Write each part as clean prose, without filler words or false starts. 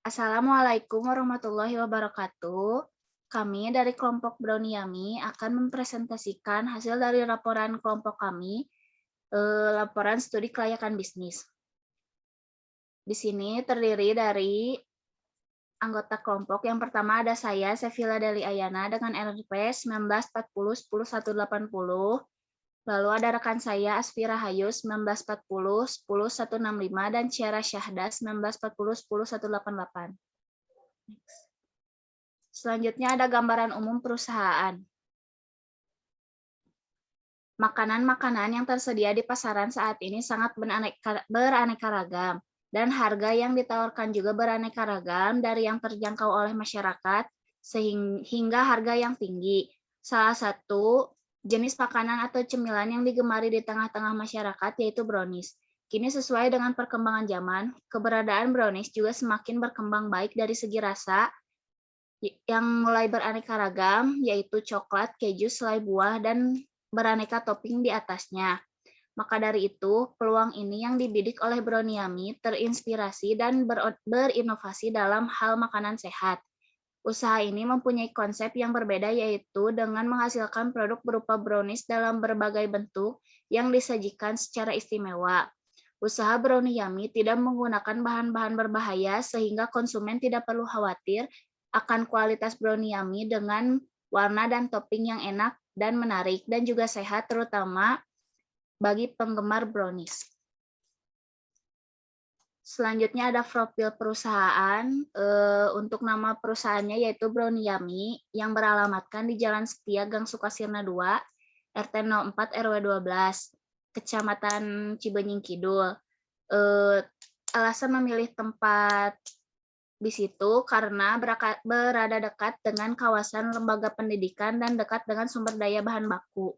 Assalamualaikum warahmatullahi wabarakatuh. Kami dari kelompok Browniami akan mempresentasikan hasil dari laporan kelompok kami, laporan studi kelayakan bisnis. Di sini terdiri dari anggota kelompok. Yang pertama ada saya, Sevilla Deli Ayana, dengan RP 1940 10180. Lalu ada rekan saya, Asfira Hayu, 1940 10165, dan Ciara Syahda, 1940 10188. Selanjutnya ada gambaran umum perusahaan. Makanan-makanan yang tersedia di pasaran saat ini sangat beraneka ragam, dan harga yang ditawarkan juga beraneka ragam dari yang terjangkau oleh masyarakat hingga harga yang tinggi. Salah satu jenis makanan atau cemilan yang digemari di tengah-tengah masyarakat yaitu brownies. Kini sesuai dengan perkembangan zaman, keberadaan brownies juga semakin berkembang baik dari segi rasa, yang mulai beraneka ragam, yaitu coklat, keju, selai buah, dan beraneka topping di atasnya. Maka dari itu, peluang ini yang dibidik oleh Browniami terinspirasi dan berinovasi dalam hal makanan sehat. Usaha ini mempunyai konsep yang berbeda, yaitu dengan menghasilkan produk berupa brownies dalam berbagai bentuk yang disajikan secara istimewa. Usaha Browniami tidak menggunakan bahan-bahan berbahaya sehingga konsumen tidak perlu khawatir akan kualitas Browniami dengan warna dan topping yang enak dan menarik dan juga sehat, terutama bagi penggemar brownies. Selanjutnya ada profil perusahaan. Untuk nama perusahaannya yaitu Browniami yang beralamatkan di Jalan Setia, Gang Sukasirna 2, RT 04 RW 12, Kecamatan Cibenying Kidul. Alasan memilih tempat di situ karena berada dekat dengan kawasan lembaga pendidikan dan dekat dengan sumber daya bahan baku.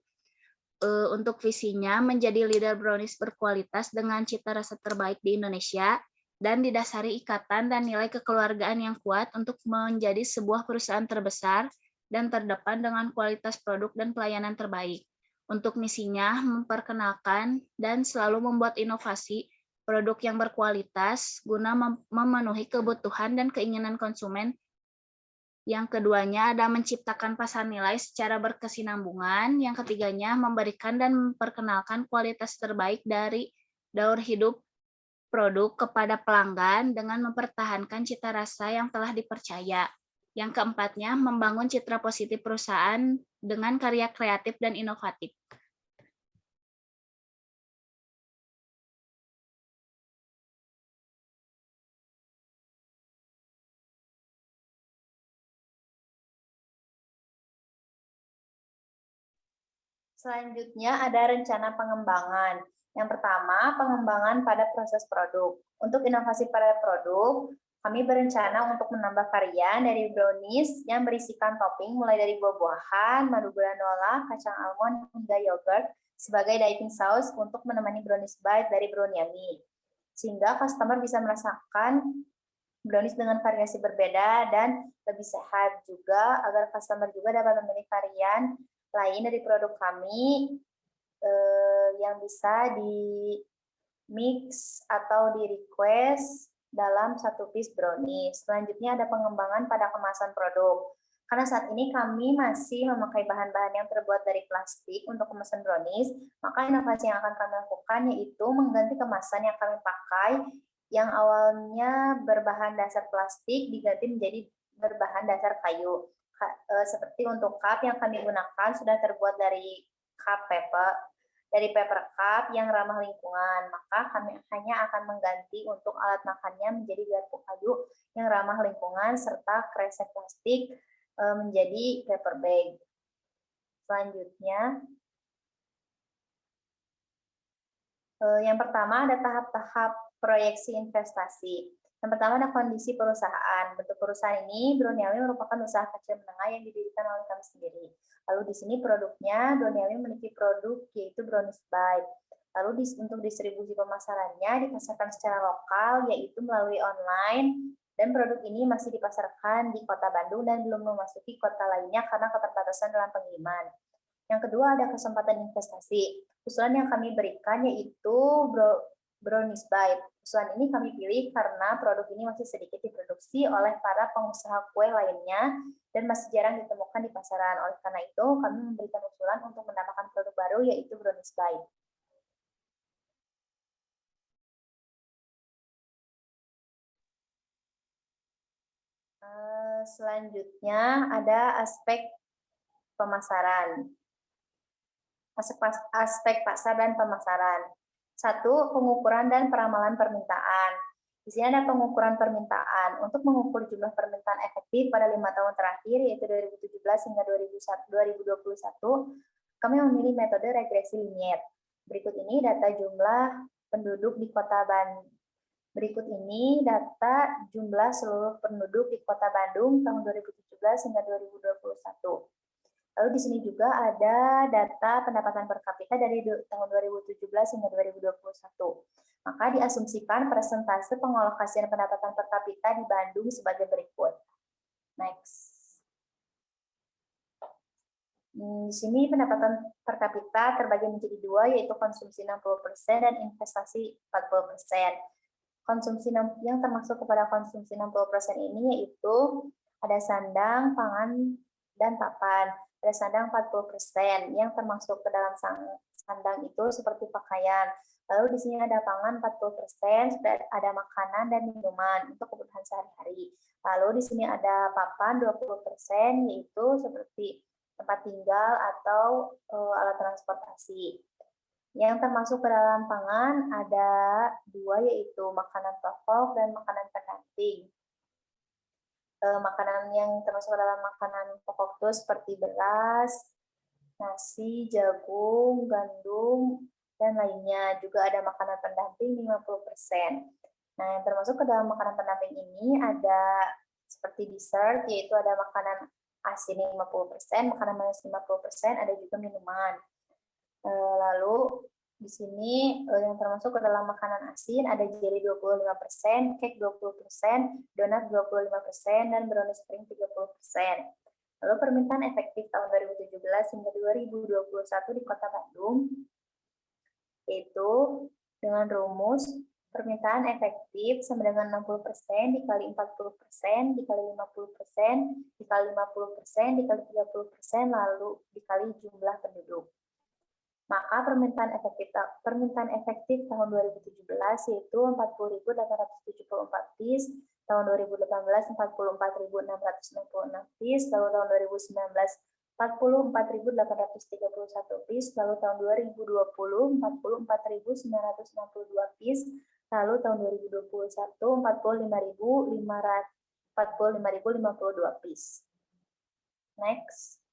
Untuk visinya menjadi leader brownies berkualitas dengan cita rasa terbaik di Indonesia dan didasari ikatan dan nilai kekeluargaan yang kuat untuk menjadi sebuah perusahaan terbesar dan terdepan dengan kualitas produk dan pelayanan terbaik. Untuk misinya memperkenalkan dan selalu membuat inovasi produk yang berkualitas guna memenuhi kebutuhan dan keinginan konsumen. Yang keduanya ada menciptakan pasar nilai secara berkesinambungan. Yang ketiganya memberikan dan memperkenalkan kualitas terbaik dari daur hidup produk kepada pelanggan dengan mempertahankan cita rasa yang telah dipercaya. Yang keempatnya membangun citra positif perusahaan dengan karya kreatif dan inovatif. Selanjutnya ada rencana pengembangan. Yang pertama, pengembangan pada proses produk. Untuk inovasi pada produk, kami berencana untuk menambah varian dari brownies yang berisikan topping mulai dari buah-buahan, madu granola, kacang almond, hingga yogurt sebagai dipping sauce untuk menemani brownies bite dari Browniami. Sehingga customer bisa merasakan brownies dengan variasi berbeda dan lebih sehat juga, agar customer juga dapat memilih varian lain dari produk kami yang bisa di mix atau di request dalam satu piece brownies. Selanjutnya ada pengembangan pada kemasan produk. Karena saat ini kami masih memakai bahan-bahan yang terbuat dari plastik untuk kemasan brownies, maka inovasi yang akan kami lakukan yaitu mengganti kemasan yang kami pakai yang awalnya berbahan dasar plastik diganti menjadi berbahan dasar kayu. Seperti untuk cup yang kami gunakan sudah terbuat dari paper cup yang ramah lingkungan, maka kami hanya akan mengganti untuk alat makannya menjadi garpu kayu yang ramah lingkungan serta kresek plastik menjadi paper bag. Selanjutnya, yang pertama ada tahap-tahap proyeksi investasi. Yang pertama ada kondisi perusahaan. Bentuk perusahaan ini, Browniami merupakan usaha kecil menengah yang didirikan oleh kami sendiri. Lalu di sini produknya, Browniami memiliki produk yaitu Brownies Bite. Lalu untuk distribusi pemasarannya dipasarkan secara lokal yaitu melalui online, dan produk ini masih dipasarkan di Kota Bandung dan belum memasuki kota lainnya karena keterbatasan dalam pengiriman. Yang kedua ada kesempatan investasi. Usulan yang kami berikan yaitu Brownies Bite. Usulan ini kami pilih karena produk ini masih sedikit diproduksi diproduksi oleh para pengusaha kue lainnya dan masih jarang ditemukan di pasaran. Oleh karena itu, kami memberikan usulan untuk menambahkan produk baru yaitu brownies bite. Selanjutnya ada aspek pemasaran. Aspek pasar dan pemasaran. 1. Pengukuran dan peramalan permintaan. Di sini ada pengukuran permintaan. Untuk mengukur jumlah permintaan efektif pada 5 tahun terakhir, yaitu 2017 hingga 2021, kami memilih metode regresi linier. Berikut ini data jumlah penduduk di Kota Bandung. Berikut ini data jumlah seluruh penduduk di Kota Bandung tahun 2017 hingga 2021. Lalu di sini juga ada data pendapatan per kapita dari tahun 2017 hingga 2021. Maka diasumsikan persentase pengalokasian pendapatan per kapita di Bandung sebagai berikut. Next. Di sini pendapatan per kapita terbagi menjadi dua, yaitu konsumsi 60% dan investasi 40%. Konsumsi yang termasuk kepada konsumsi 60% ini yaitu ada sandang, pangan, dan papan. Ada sandang 40% yang termasuk ke dalam sandang itu seperti pakaian. Lalu di sini ada pangan 40%, ada makanan dan minuman untuk kebutuhan sehari-hari. Lalu di sini ada papan 20%, yaitu seperti tempat tinggal atau alat transportasi. Yang termasuk ke dalam pangan ada dua, yaitu makanan pokok dan makanan pendamping. Makanan yang termasuk dalam makanan pokok itu seperti beras, nasi, jagung, gandum, dan lainnya. Juga ada makanan pendamping 50%. Nah, yang termasuk ke dalam makanan pendamping ini ada seperti dessert, yaitu ada makanan asin 50%, makanan manis 50%, ada juga minuman. Lalu di sini yang termasuk ke dalam makanan asin ada jelly 25%, cake 20%, donat 25%, dan brownies kering 30%. Lalu permintaan efektif tahun 2017 hingga 2021 di Kota Bandung, yaitu dengan rumus permintaan efektif sama dengan 60% dikali 40% dikali 50% dikali 50% dikali 30%, lalu dikali jumlah penduduk. Maka permintaan efektif tahun 2017 yaitu 40.874 piece, tahun 2018 44.696 piece, lalu tahun 2019 44.831 piece, lalu tahun 2020 44.962 piece, lalu tahun 2021 45.052 piece. Next.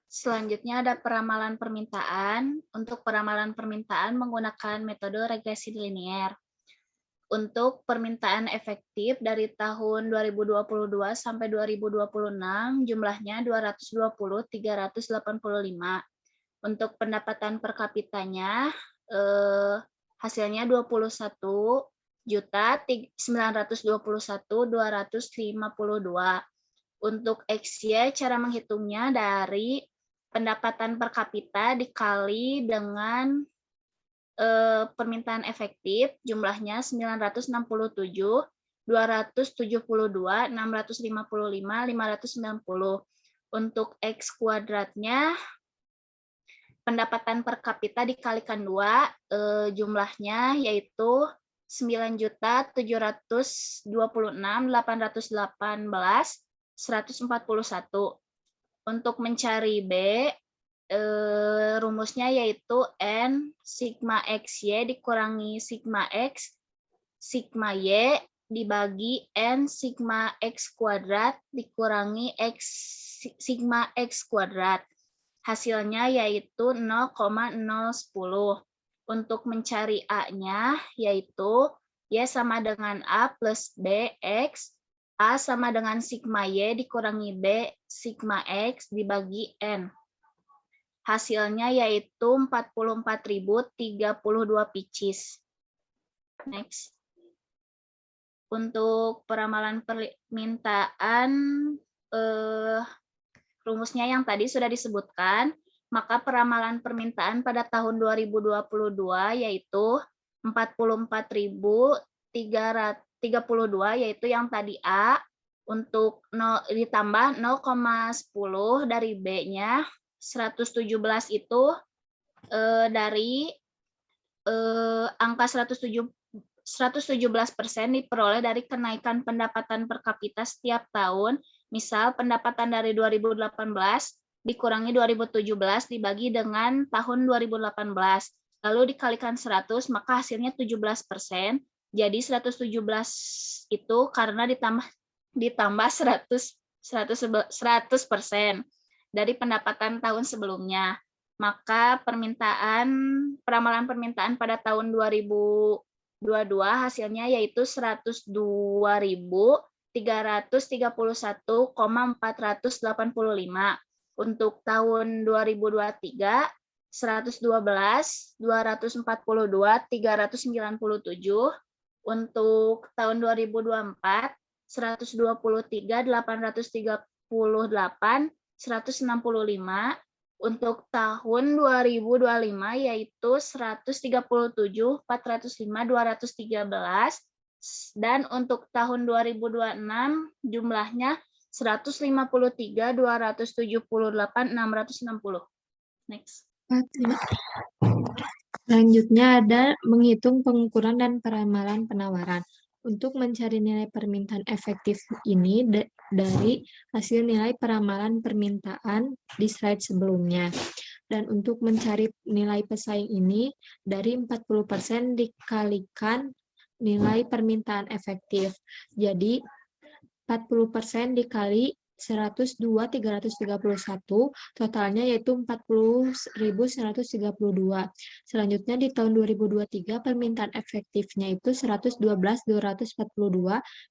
Selanjutnya ada peramalan permintaan. Untuk peramalan permintaan menggunakan metode regresi linier. Untuk permintaan efektif dari tahun 2022 sampai 2026 jumlahnya 220.385. Untuk pendapatan per kapitanya hasilnya 21.921.252. Untuk XY cara menghitungnya dari pendapatan per kapita dikali dengan permintaan efektif jumlahnya 967, 272, 655, 590. Untuk X kuadratnya pendapatan per kapita dikalikan 2 jumlahnya yaitu 9.726.818.141. Untuk mencari B, rumusnya yaitu N sigma XY dikurangi sigma X, sigma Y dibagi N sigma X kuadrat dikurangi X sigma X kuadrat. Hasilnya yaitu 0,010. Untuk mencari A-nya yaitu Y sama dengan A plus B X, A sama dengan sigma Y dikurangi B sigma X dibagi N. Hasilnya yaitu 44.032 pieces. Next. Untuk peramalan permintaan, rumusnya yang tadi sudah disebutkan, maka peramalan permintaan pada tahun 2022 yaitu 44.332, yaitu yang tadi A, untuk ditambah 0,10 dari B-nya, 117 itu dari angka 117% diperoleh dari kenaikan pendapatan per kapita setiap tahun. Misal pendapatan dari 2018 dikurangi 2017 dibagi dengan tahun 2018. Lalu dikalikan 100, maka hasilnya 17%. Jadi 117 itu karena ditambah 100% dari pendapatan tahun sebelumnya. Maka peramalan permintaan pada tahun 2022 hasilnya yaitu 102.331,485. Untuk tahun 2023 112.242.397. Untuk tahun 2024 128.838.165. Untuk tahun 2025 yaitu 137.405.213, dan untuk tahun 2026 jumlahnya 153.278.660. Next. Selanjutnya ada menghitung pengukuran dan peramalan penawaran. Untuk mencari nilai permintaan efektif ini dari hasil nilai peramalan permintaan di slide sebelumnya. Dan untuk mencari nilai pesaing ini dari 40% dikalikan nilai permintaan efektif. Jadi 40% dikali 102.331, totalnya yaitu 40.132. Selanjutnya di tahun 2023 permintaan efektifnya itu 112.242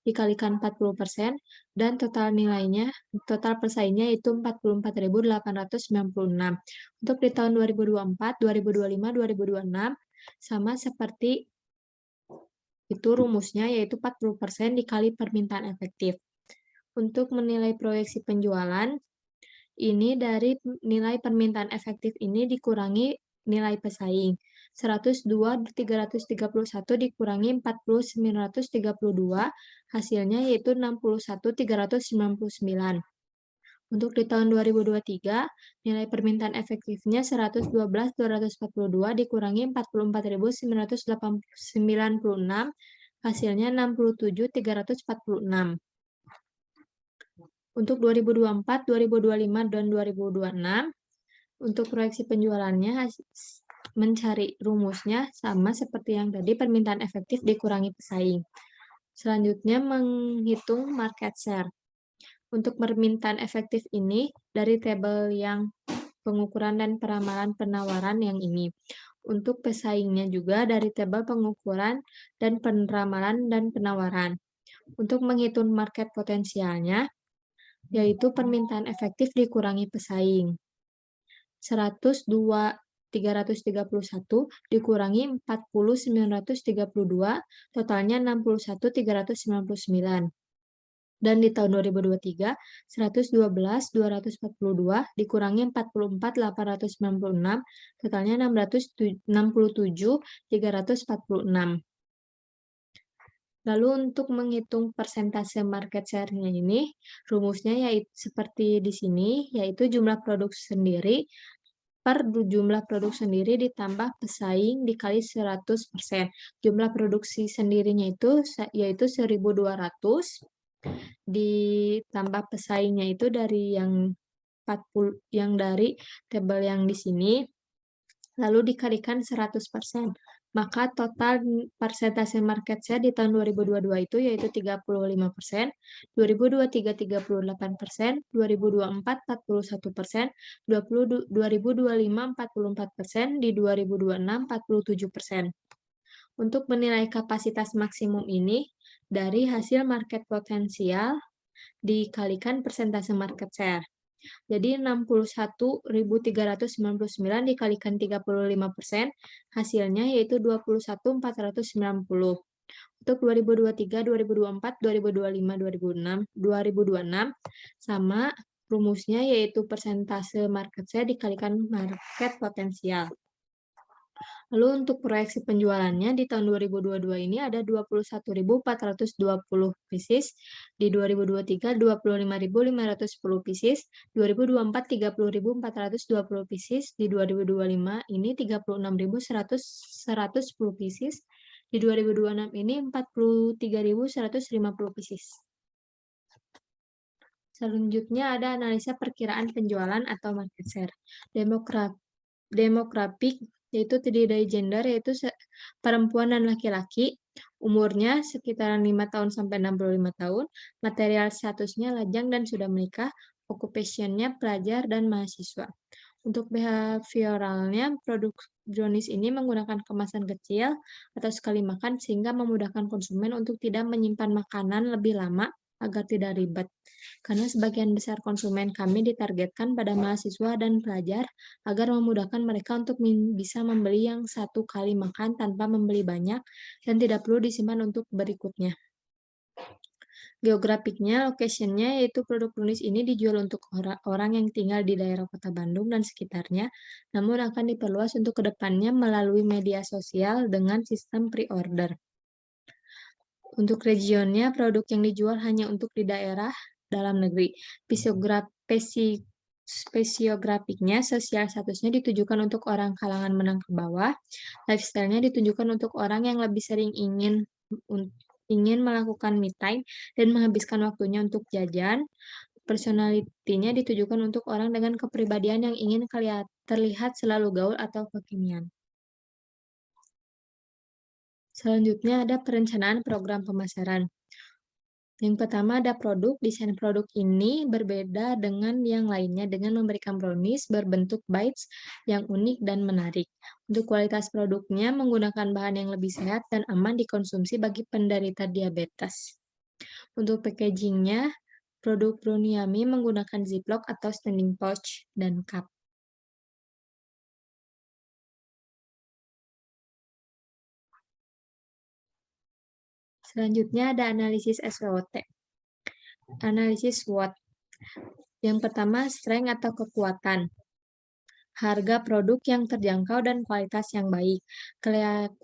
dikalikan 40% dan total pesaingnya itu 44.896. Untuk di tahun 2024, 2025, 2026 sama seperti itu rumusnya, yaitu 40% dikali permintaan efektif. Untuk menilai proyeksi penjualan, ini dari nilai permintaan efektif ini dikurangi nilai pesaing. 102.331 dikurangi 40.932, hasilnya yaitu 61.399. Untuk di tahun 2023, nilai permintaan efektifnya 112.242 dikurangi 44.996, hasilnya 67.346. Untuk 2024, 2025, dan 2026, untuk proyeksi penjualannya mencari rumusnya sama seperti yang tadi, permintaan efektif dikurangi pesaing. Selanjutnya menghitung market share. Untuk permintaan efektif ini dari tabel yang pengukuran dan peramalan penawaran yang ini. Untuk pesaingnya juga dari tabel pengukuran dan peramalan dan penawaran. Untuk menghitung market potensialnya, yaitu permintaan efektif dikurangi pesaing. 102.331 dikurangi 40.932, totalnya 61.399. Dan di tahun 2023, 112.242 dikurangi 44.896, totalnya 67.346. Lalu untuk menghitung persentase market share-nya ini, rumusnya yaitu seperti di sini, yaitu jumlah produk sendiri per jumlah produk sendiri ditambah pesaing dikali 100%. Jumlah produksi sendirinya itu yaitu 1.200, ditambah pesaingnya itu dari yang 40, yang dari tabel yang di sini, lalu dikalikan 100%. Maka total persentase market share di tahun 2022 itu yaitu 35%, 2023 38%, 2024 41%, 2025 44%, di 2026 47%. Untuk menilai kapasitas maksimum ini dari hasil market potensial dikalikan persentase market share. Jadi 61.399 dikalikan 35%, hasilnya yaitu 21.490. Untuk 2023, 2024, 2025, 2026 sama rumusnya yaitu persentase market share dikalikan market potensial. Lalu untuk proyeksi penjualannya di tahun 2022 ini ada 21.420 pieces, di 2023 25.510 pieces, 2024 30.420 pieces, di 2025 ini 36.110 pieces, di 2026 ini 43.150 pieces. Selanjutnya ada analisa perkiraan penjualan atau market share. Demografik yaitu terdiri dari gender, yaitu perempuan dan laki-laki, umurnya sekitaran 5 tahun sampai 65 tahun, material statusnya lajang dan sudah menikah, occupation-nya pelajar dan mahasiswa. Untuk behavioralnya, produk brownies ini menggunakan kemasan kecil atau sekali makan sehingga memudahkan konsumen untuk tidak menyimpan makanan lebih lama agar tidak ribet. Karena sebagian besar konsumen kami ditargetkan pada mahasiswa dan pelajar agar memudahkan mereka untuk bisa membeli yang satu kali makan tanpa membeli banyak dan tidak perlu disimpan untuk berikutnya. Geografiknya, location-nya yaitu produk brownies ini dijual untuk orang yang tinggal di daerah Kota Bandung dan sekitarnya, namun akan diperluas untuk kedepannya melalui media sosial dengan sistem pre-order. Untuk regionnya, produk yang dijual hanya untuk di daerah dalam negeri. Spesiografiknya, sosial statusnya ditujukan untuk orang kalangan menengah ke bawah. Lifestyle-nya ditujukan untuk orang yang lebih sering ingin melakukan me time dan menghabiskan waktunya untuk jajan. Personality-nya ditujukan untuk orang dengan kepribadian yang ingin terlihat selalu gaul atau kekinian. Selanjutnya ada perencanaan program pemasaran. Yang pertama ada produk. Desain produk ini berbeda dengan yang lainnya dengan memberikan brownies berbentuk bites yang unik dan menarik. Untuk kualitas produknya menggunakan bahan yang lebih sehat dan aman dikonsumsi bagi penderita diabetes. Untuk packagingnya, produk brownie Yummy menggunakan ziplock atau standing pouch dan cup. Selanjutnya ada analisis SWOT. Analisis SWOT. Yang pertama, strength atau kekuatan. Harga produk yang terjangkau dan kualitas yang baik.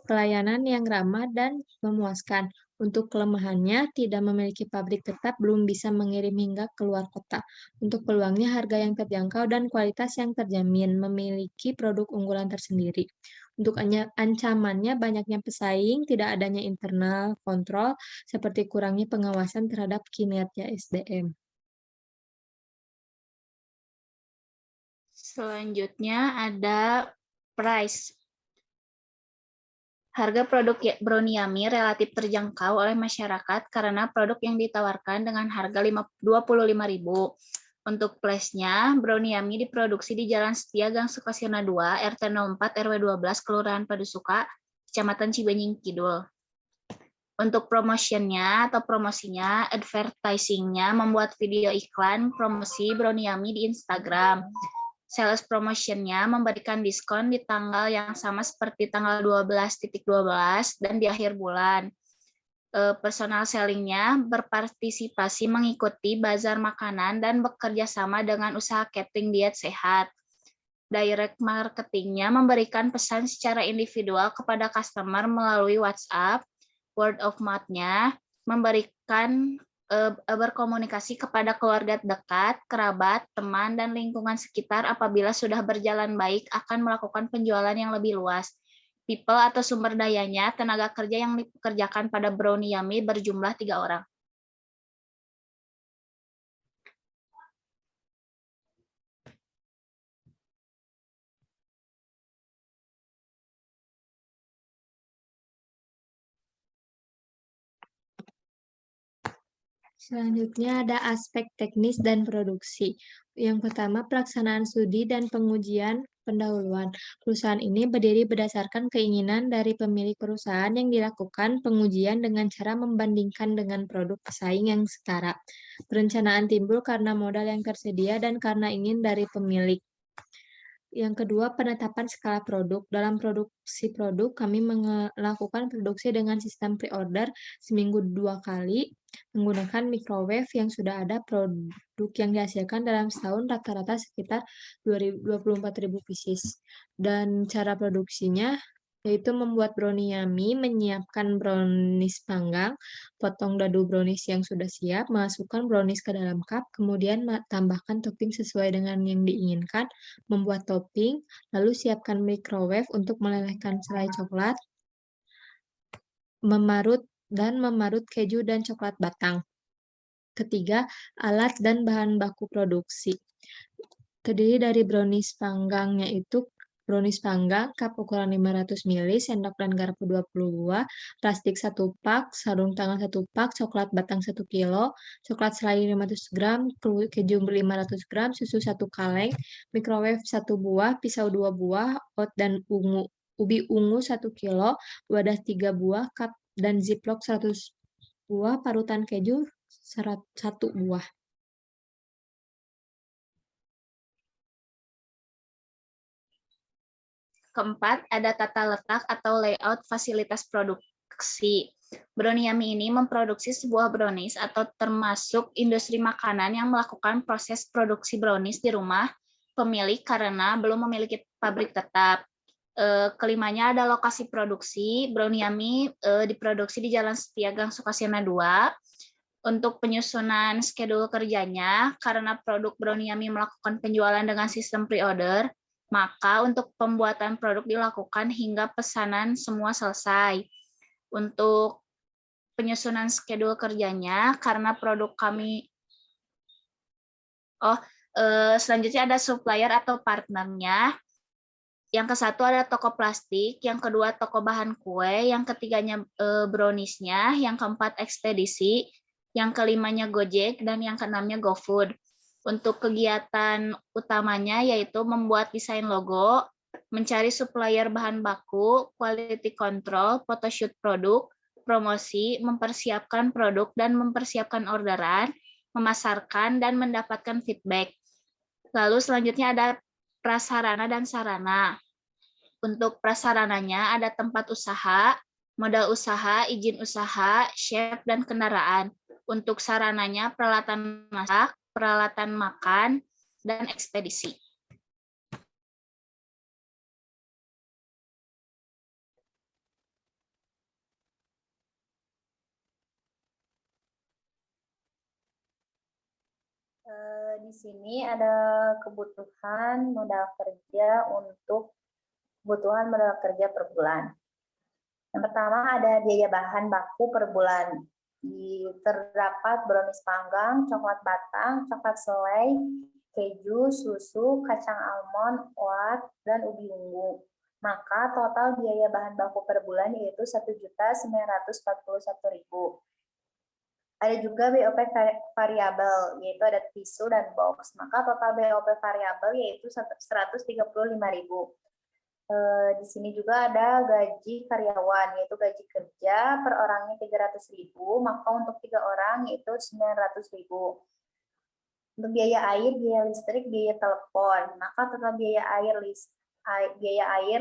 Pelayanan yang ramah dan memuaskan. Untuk kelemahannya, tidak memiliki pabrik tetap, belum bisa mengirim hingga keluar kota. Untuk peluangnya, harga yang terjangkau dan kualitas yang terjamin, memiliki produk unggulan tersendiri. Untuk ancamannya, banyaknya pesaing, tidak adanya internal kontrol, seperti kurangnya pengawasan terhadap kinerja SDM. Selanjutnya ada price. Harga produk brownie Yummy relatif terjangkau oleh masyarakat karena produk yang ditawarkan dengan harga Rp25.000. Untuk place-nya, brownie Yummy diproduksi di Jalan Setia Gang Sukasirna 2, RT 04 RW 12, Kelurahan Padusuka, Kecamatan Cibenying Kidul. Untuk promotion-nya atau promosinya, advertising-nya membuat video iklan promosi brownie Yummy di Instagram. Sales promotion-nya memberikan diskon di tanggal yang sama seperti tanggal 12.12 dan di akhir bulan. Personal selling-nya berpartisipasi mengikuti bazar makanan dan bekerja sama dengan usaha catering diet sehat. Direct marketing-nya memberikan pesan secara individual kepada customer melalui WhatsApp. Word of mouth-nya memberikan berkomunikasi kepada keluarga dekat, kerabat, teman, dan lingkungan sekitar apabila sudah berjalan baik akan melakukan penjualan yang lebih luas. People atau sumber dayanya, tenaga kerja yang dipekerjakan pada brownie Yummy berjumlah 3 orang. Selanjutnya ada aspek teknis dan produksi. Yang pertama, pelaksanaan studi dan pengujian pendahuluan. Perusahaan ini berdiri berdasarkan keinginan dari pemilik perusahaan yang dilakukan pengujian dengan cara membandingkan dengan produk pesaing yang setara. Perencanaan timbul karena modal yang tersedia dan karena ingin dari pemilik. Yang kedua, penetapan skala produk. Dalam produksi produk, kami melakukan produksi dengan sistem pre-order seminggu 2 kali, menggunakan microwave yang sudah ada. Produk yang dihasilkan dalam setahun rata-rata sekitar 24.000 pieces. Dan cara produksinya, yaitu membuat brownie yummy, menyiapkan brownies panggang, potong dadu brownies yang sudah siap, masukkan brownies ke dalam cup, kemudian tambahkan topping sesuai dengan yang diinginkan, membuat topping, lalu siapkan microwave untuk melelehkan selai coklat, memarut keju dan coklat batang. Ketiga, alat dan bahan baku produksi. Terdiri dari brownies panggang, yaitu brownies panggang, cup ukuran 500 ml, sendok dan garpu 20 buah, plastik 1 pak, sarung tangan 1 pak, coklat batang 1 kilo, coklat selai 500 gram, keju 500 gram, susu 1 kaleng, microwave 1 buah, pisau 2 buah, oat dan ubi ungu 1 kilo, wadah 3 buah, cup dan ziplock 100 buah, parutan keju 1 buah. Keempat, ada tata letak atau layout fasilitas produksi. Brownie Yummy ini memproduksi sebuah brownies atau termasuk industri makanan yang melakukan proses produksi brownies di rumah pemilik karena belum memiliki pabrik tetap. Kelimanya ada lokasi produksi. Brownie Yummy diproduksi di Jalan Setia Gang Sukasirna 2. Untuk penyusunan schedule kerjanya, karena produk Brownie Yummy melakukan penjualan dengan sistem pre-order, maka untuk pembuatan produk dilakukan hingga pesanan semua selesai. Untuk penyusunan schedule kerjanya, karena produk kami... selanjutnya ada supplier atau partnernya. Yang ke satu ada toko plastik, yang kedua toko bahan kue, yang ketiganya browniesnya, yang keempat ekspedisi, yang kelimanya Gojek, dan yang keenamnya GoFood. Untuk kegiatan utamanya yaitu membuat desain logo, mencari supplier bahan baku, quality control, photoshoot produk, promosi, mempersiapkan produk dan mempersiapkan orderan, memasarkan dan mendapatkan feedback. Lalu selanjutnya ada prasarana dan sarana. Untuk prasarananya ada tempat usaha, modal usaha, izin usaha, chef, dan kendaraan. Untuk sarananya peralatan masak, peralatan makan, dan ekspedisi. Di sini ada kebutuhan modal kerja untuk kebutuhan modal kerja per bulan. Yang pertama ada biaya bahan baku per bulan. Terdapat brownies panggang, coklat batang, coklat selai, keju, susu, kacang almond, oat, dan ubi ungu. Maka total biaya bahan baku per bulan yaitu Rp1.941.000. Ada juga BOP variabel, yaitu ada tisu dan box. Maka total BOP variabel yaitu Rp135.000. Di sini juga ada gaji karyawan, yaitu gaji kerja per orangnya Rp300.000, maka untuk 3 orang yaitu Rp900.000. Untuk biaya air, biaya listrik, biaya telepon, maka total biaya air,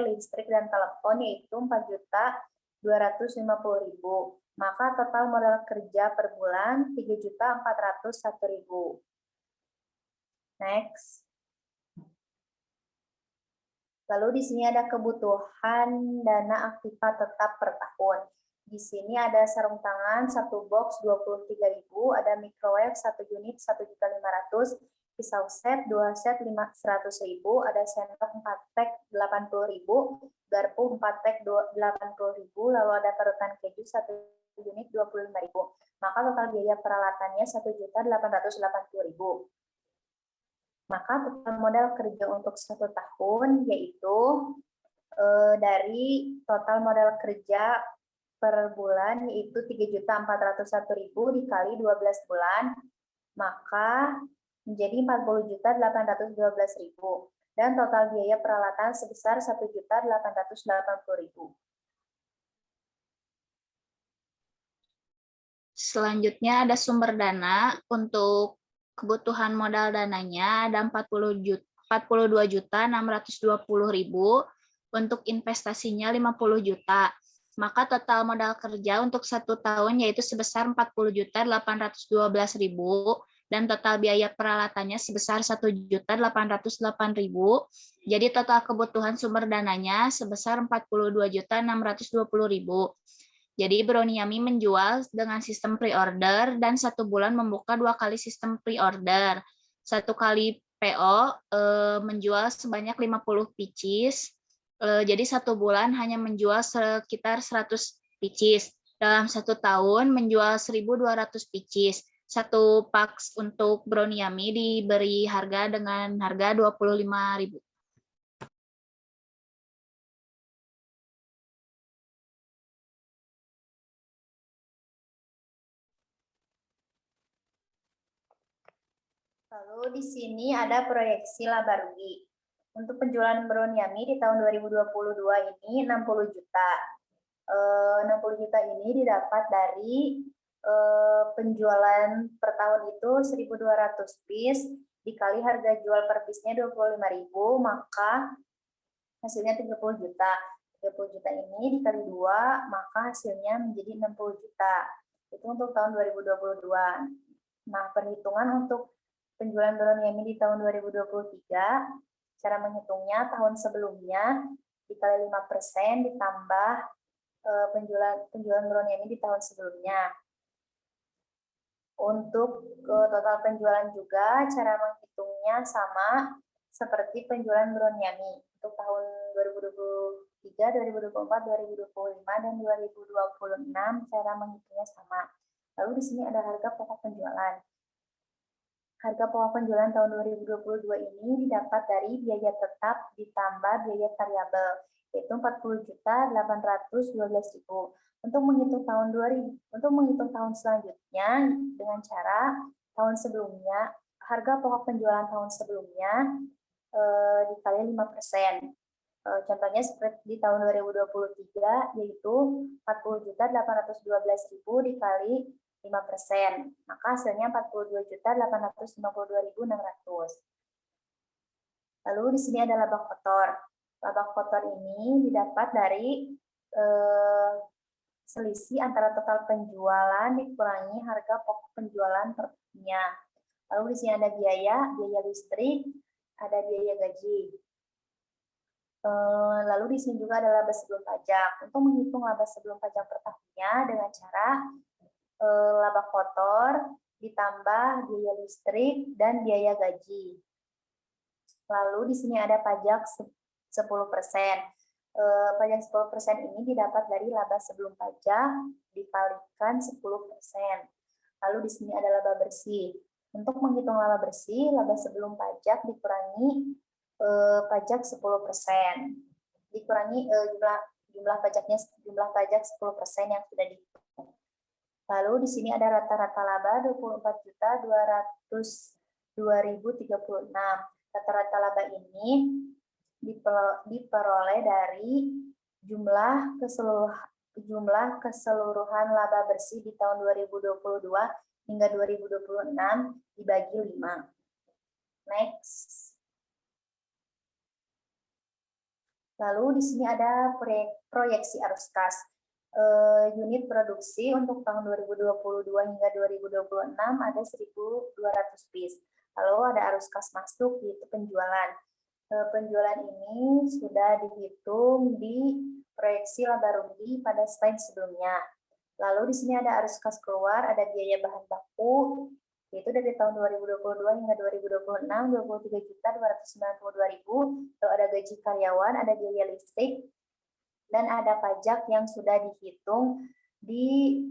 listrik, dan telepon yaitu Rp4.250.000. Maka total modal kerja per bulan Rp3.401.000. Next. Lalu di sini ada kebutuhan dana aktiva tetap per tahun. Di sini ada sarung tangan 1 box Rp23.000, ada microwave 1 unit Rp1.500.000, pisau set 2 set Rp100.000, ada sendok 4 pack Rp80.000, garpu 4 pack Rp80.000, lalu ada parutan keju 1 unit Rp25.000. Maka total biaya peralatannya Rp1.880.000. Maka total modal kerja untuk 1 tahun yaitu dari total modal kerja per bulan yaitu Rp3.401.000 dikali 12 bulan, maka menjadi Rp40.812.000. Dan total biaya peralatan sebesar Rp1.880.000. Selanjutnya ada sumber dana. Untuk kebutuhan modal dananya ada Rp42.620.000, untuk investasinya Rp50 juta. Maka total modal kerja untuk 1 tahun yaitu sebesar Rp40.812.000, dan total biaya peralatannya sebesar 1.808.000. Jadi total kebutuhan sumber dananya sebesar 42.620.000. Jadi Browniami menjual dengan sistem pre-order dan 1 bulan membuka 2 kali sistem pre-order. 1 kali PO menjual sebanyak 50 pieces. Jadi 1 bulan hanya menjual sekitar 100 pieces. Dalam 1 tahun menjual 1.200 pieces. 1 paks untuk Browniami diberi harga dengan harga 25.000. Lalu di sini ada proyeksi laba rugi. Untuk penjualan Browniami di tahun 2022 ini 60 juta. 60 juta ini didapat dari penjualan per tahun itu 1.200 piece dikali harga jual per piece-nya 25.000, maka hasilnya 30 juta. 30 juta ini dikali 2, maka hasilnya menjadi 60 juta. Itu untuk tahun 2022. Nah, perhitungan untuk penjualan Browniami di tahun 2023, cara menghitungnya tahun sebelumnya dikali 5% ditambah penjualan Browniami di tahun sebelumnya. Untuk total penjualan juga cara menghitungnya sama seperti penjualan Browniami untuk tahun 2023, 2024, 2025 dan 2026 cara menghitungnya sama. Lalu di sini ada harga pokok penjualan. Harga pokok penjualan tahun 2022 ini didapat dari biaya tetap ditambah biaya variabel, yaitu 40.812.000. Untuk menghitung tahun selanjutnya dengan cara tahun sebelumnya, harga pokok penjualan tahun sebelumnya dikali 5%. Contohnya seperti di tahun 2023 yaitu 40.812.000 dikali 5%, maka hasilnya 42.852.600. Lalu di sini ada laba kotor. Laba kotor ini didapat dari selisih antara total penjualan dikurangi harga pokok penjualan per tahunnya. Lalu di sini ada biaya listrik, ada biaya gaji. Lalu di sini juga ada laba sebelum pajak. Untuk menghitung laba sebelum pajak per tahunnya dengan cara laba kotor ditambah biaya listrik dan biaya gaji. Lalu di sini ada pajak 10%. Pajak 10% ini didapat dari laba sebelum pajak dikalikan 10%. Lalu di sini ada laba bersih. Untuk menghitung laba bersih, laba sebelum pajak dikurangi pajak 10%. Dikurangi jumlah pajak 10% yang sudah dihitung. Lalu di sini ada rata-rata laba 24.202.036. Rata-rata laba ini diperoleh dari jumlah keseluruhan laba bersih di tahun 2022 hingga 2026 dibagi 5. Next. Lalu di sini ada proyeksi arus kas. Unit produksi untuk tahun 2022 hingga 2026 ada 1.200 piece. Lalu ada arus kas masuk, yaitu penjualan. Penjualan ini sudah dihitung di proyeksi laba rugi pada slide sebelumnya. Lalu di sini ada arus kas keluar, ada biaya bahan baku, yaitu dari tahun 2022 hingga 2026, 23.292.000. Lalu ada gaji karyawan, ada biaya listrik, dan ada pajak yang sudah dihitung di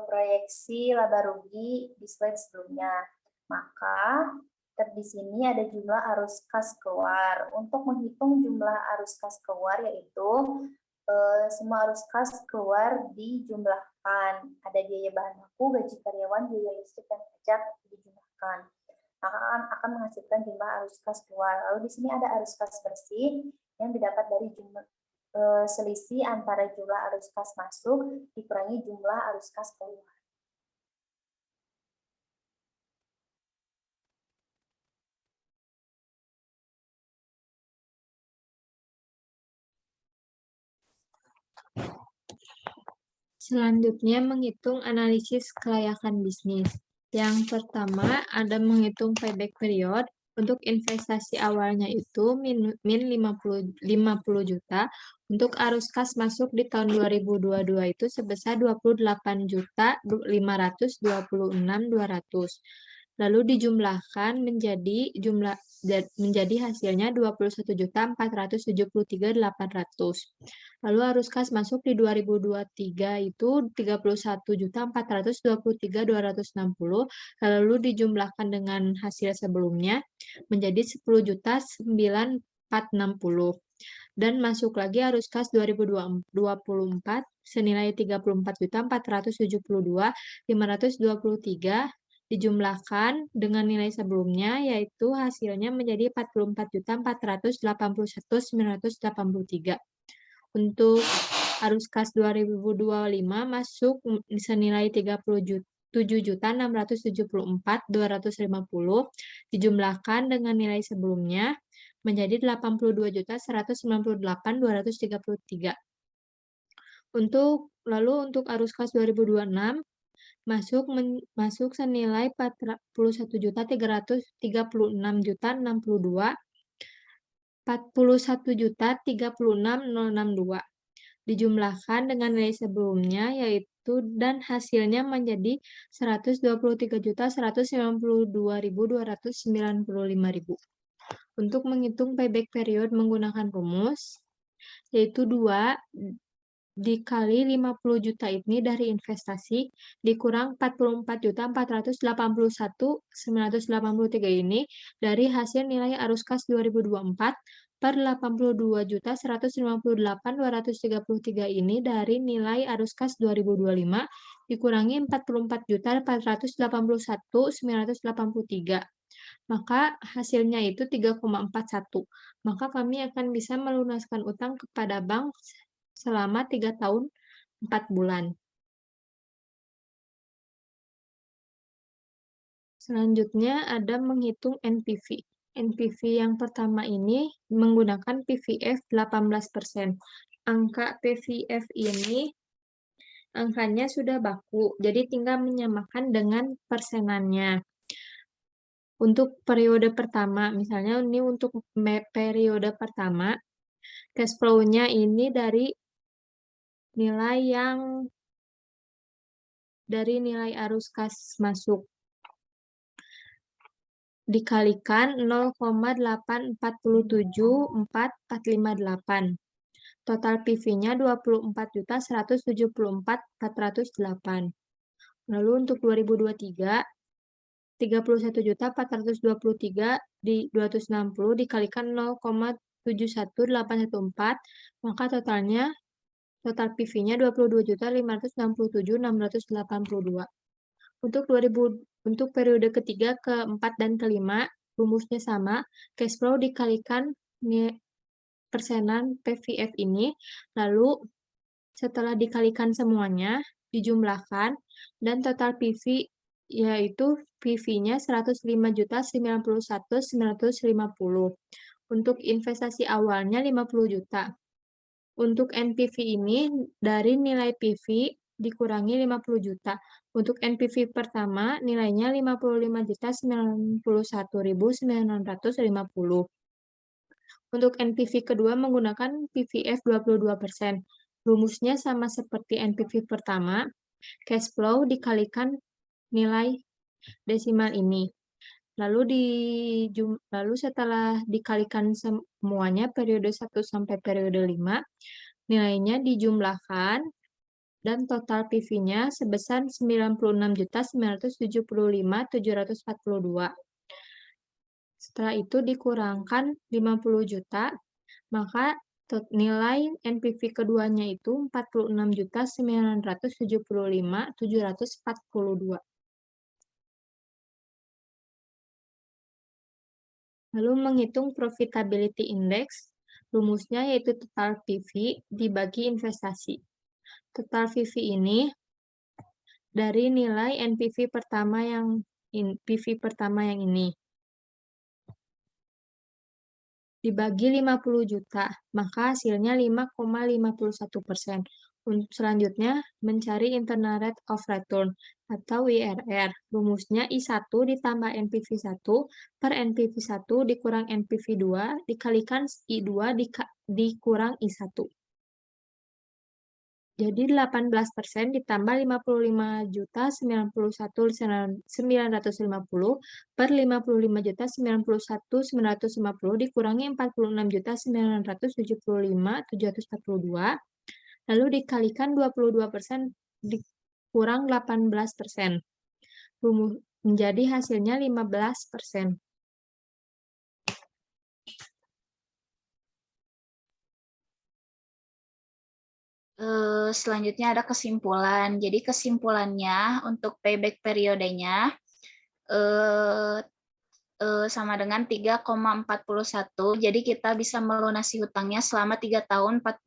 proyeksi laba rugi di slide sebelumnya. Maka di sini ada jumlah arus kas keluar. Untuk menghitung jumlah arus kas keluar yaitu semua arus kas keluar dijumlahkan. Ada biaya bahan baku, gaji karyawan, biaya listrik, dan pajak dijumlahkan. Maka akan menghasilkan jumlah arus kas keluar. Lalu di sini ada arus kas bersih yang didapat dari jumlah selisih antara jumlah arus kas masuk dikurangi jumlah arus kas keluar. Selanjutnya menghitung analisis kelayakan bisnis. Yang pertama ada menghitung payback period. Untuk investasi awalnya itu min 50 juta. Untuk arus kas masuk di tahun 2022 itu sebesar 28.526.200. Lalu dijumlahkan menjadi hasilnya 21.473.800. Lalu arus kas masuk di 2023 itu 31.423.260, lalu dijumlahkan dengan hasil sebelumnya menjadi 10.9.460. Dan masuk lagi arus kas 2024 senilai 34.472.523 dijumlahkan dengan nilai sebelumnya, yaitu hasilnya menjadi 44.481.983. Untuk arus kas 2025 masuk senilai 37.674.250 dijumlahkan dengan nilai sebelumnya menjadi 82.198.233. Lalu untuk arus kas 2026 masuk senilai 41.336.062, 41.036.062 dijumlahkan dengan nilai sebelumnya, yaitu dan hasilnya menjadi 123.192.295.000. Untuk menghitung payback period menggunakan rumus, yaitu 2 dikali 50 juta ini dari investasi dikurang 44.481.983 ini dari hasil nilai arus kas 2024 per 82.158.233 ini dari nilai arus kas 2025 dikurangi 44.481.983. Maka hasilnya itu 3,41. Maka kami akan bisa melunaskan utang kepada bank selama 3 tahun 4 bulan. Selanjutnya ada menghitung NPV. NPV yang pertama ini menggunakan PVF 18%. Angka PVF ini angkanya sudah baku, jadi tinggal menyamakan dengan persenannya. Untuk periode pertama, misalnya ini untuk periode pertama, cash flow-nya ini dari nilai arus kas masuk dikalikan 0,847458. Total PV-nya 24.174.408. Lalu untuk 2023 31.423 di 260 dikalikan 0,71814, maka total PV-nya 22.567.682. Untuk periode ketiga, keempat, dan kelima, rumusnya sama, cash flow dikalikan persenan PVF ini, lalu setelah dikalikan semuanya, dijumlahkan, dan total PV yaitu PV-nya 105.091.950. Untuk investasi awalnya 50 juta. Untuk NPV ini dari nilai PV dikurangi 50 juta. Untuk NPV pertama nilainya 55.091.950. Untuk NPV kedua menggunakan PVF 22%. Rumusnya sama seperti NPV pertama, cash flow dikalikan nilai desimal ini. Lalu setelah dikalikan semuanya periode 1 sampai periode 5, nilainya dijumlahkan dan total PV-nya sebesar 96.975.742. Setelah itu dikurangkan 50 juta, maka nilai NPV keduanya itu 46.975.742. Lalu menghitung profitability index, rumusnya yaitu total PV dibagi investasi. Total PV ini dari nilai NPV pertama yang ini. Dibagi 50 juta, maka hasilnya 5,51%. Selanjutnya, mencari internal rate of return atau IRR. Rumusnya I1 ditambah NPV1 per NPV1 dikurang NPV2 dikalikan I2 dikurang I1. Jadi 18% ditambah 55.091.950 per 55.091.950 dikurangi 46.975.742 lalu dikalikan 22% dikurang 18%. Menjadi hasilnya 15%. Selanjutnya ada kesimpulan. Jadi kesimpulannya untuk payback periodenya sama dengan 3,41. Jadi kita bisa melunasi hutangnya selama 3 tahun 4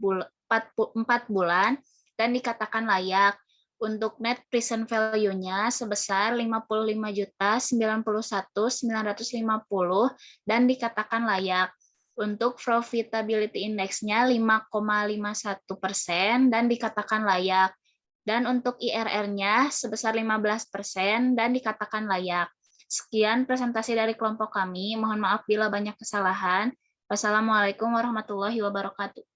bulan dan dikatakan layak. Untuk net present value-nya sebesar 55.091.950 dan dikatakan layak. Untuk profitability index-nya 5,51% dan dikatakan layak. Dan untuk IRR-nya sebesar 15% dan dikatakan layak. Sekian presentasi dari kelompok kami. Mohon maaf bila banyak kesalahan. Wassalamualaikum warahmatullahi wabarakatuh.